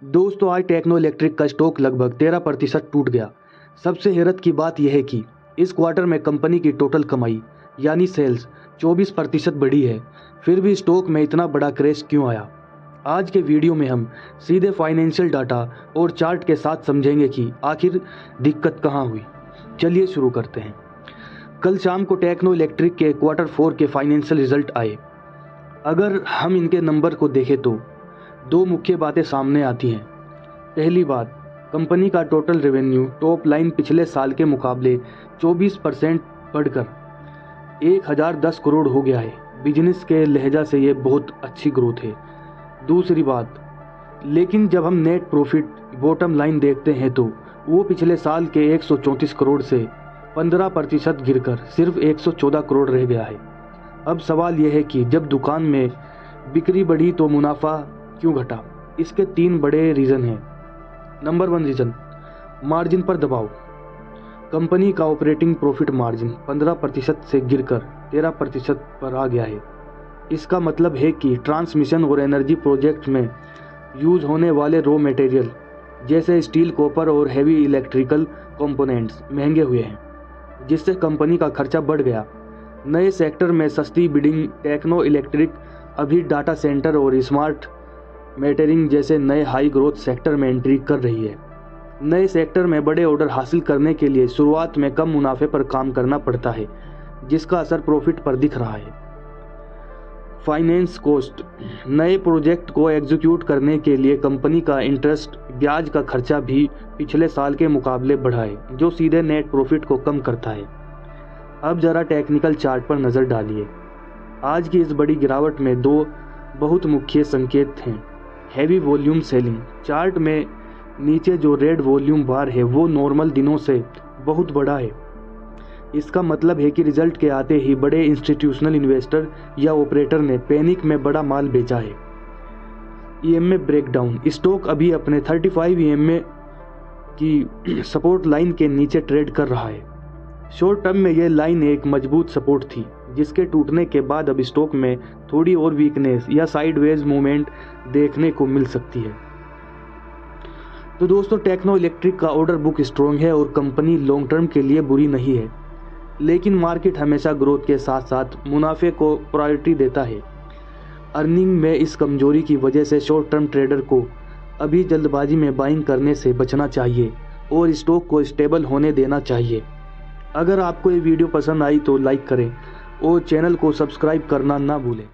दोस्तों आज techno electric का स्टॉक लगभग 13% टूट गया। सबसे हैरत की बात यह है कि इस क्वार्टर में कंपनी की टोटल कमाई यानी सेल्स 24% बढ़ी है, फिर भी स्टॉक में इतना बड़ा क्रैश क्यों आया। आज के वीडियो में हम सीधे फाइनेंशियल डाटा और चार्ट के साथ समझेंगे कि आखिर दिक्कत कहाँ हुई। चलिए शुरू करते हैं। कल शाम को टेक्नो इलेक्ट्रिक के Q4 के फाइनेंशियल रिजल्ट आए। अगर हम इनके नंबर को देखें तो दो मुख्य बातें सामने आती हैं। पहली बात, कंपनी का टोटल रेवेन्यू टॉप लाइन पिछले साल के मुकाबले 24% बढ़कर 1010 करोड़ हो गया है। बिजनेस के लहजा से ये बहुत अच्छी ग्रोथ है। दूसरी बात, लेकिन जब हम नेट प्रॉफिट बॉटम लाइन देखते हैं तो वो पिछले साल के 134 करोड़ से 15% गिरकर सिर्फ 114 करोड़ रह गया है। अब सवाल यह है कि जब दुकान में बिक्री बढ़ी तो मुनाफा क्यों घटा। इसके 3 बड़े रीज़न हैं। नंबर 1 रीज़न, मार्जिन पर दबाव। कंपनी का ऑपरेटिंग प्रॉफिट मार्जिन 15% से गिरकर 13% पर आ गया है। इसका मतलब है कि ट्रांसमिशन और एनर्जी प्रोजेक्ट में यूज़ होने वाले रॉ मटेरियल जैसे स्टील, कॉपर और हैवी इलेक्ट्रिकल कंपोनेंट्स महंगे हुए हैं, जिससे कंपनी का खर्चा बढ़ गया। नए सेक्टर में सस्ती बिडिंग टेक्नो इलेक्ट्रिक अभी डाटा सेंटर और स्मार्ट मीटरिंग जैसे नए हाई ग्रोथ सेक्टर में एंट्री कर रही है। नए सेक्टर में बड़े ऑर्डर हासिल करने के लिए शुरुआत में कम मुनाफे पर काम करना पड़ता है, जिसका असर प्रॉफिट पर दिख रहा है। फाइनेंस कॉस्ट, नए प्रोजेक्ट को एग्जीक्यूट करने के लिए कंपनी का इंटरेस्ट ब्याज का खर्चा भी पिछले साल के मुकाबले बढ़ा है, जो सीधे नेट प्रॉफिट को कम करता है। अब जरा टेक्निकल चार्ट पर नज़र डालिए। आज की इस बड़ी गिरावट में 2 बहुत मुख्य संकेत हैं। हैवी वॉल्यूम सेलिंग, चार्ट में नीचे जो रेड वॉल्यूम बार है वो नॉर्मल दिनों से बहुत बड़ा है। इसका मतलब है कि रिजल्ट के आते ही बड़े इंस्टीट्यूशनल इन्वेस्टर या ऑपरेटर ने पैनिक में बड़ा माल बेचा है। ईएमए ब्रेकडाउन, स्टॉक अभी अपने 35 ईएमए की सपोर्ट लाइन के नीचे ट्रेड कर रहा है। शॉर्ट टर्म में यह लाइन एक मजबूत सपोर्ट थी, जिसके टूटने के बाद अब स्टॉक में थोड़ी और वीकनेस या साइडवेज मूवमेंट देखने को मिल सकती है। तो दोस्तों, टेक्नो इलेक्ट्रिक का ऑर्डर बुक स्ट्रॉन्ग है और कंपनी लॉन्ग टर्म के लिए बुरी नहीं है, लेकिन मार्केट हमेशा ग्रोथ के साथ साथ मुनाफे को प्रायोरिटी देता है। अर्निंग में इस कमजोरी की वजह से शॉर्ट टर्म ट्रेडर को अभी जल्दबाजी में बाइंग करने से बचना चाहिए और स्टॉक को स्टेबल होने देना चाहिए। अगर आपको ये वीडियो पसंद आई तो लाइक करें और चैनल को सब्सक्राइब करना ना भूलें।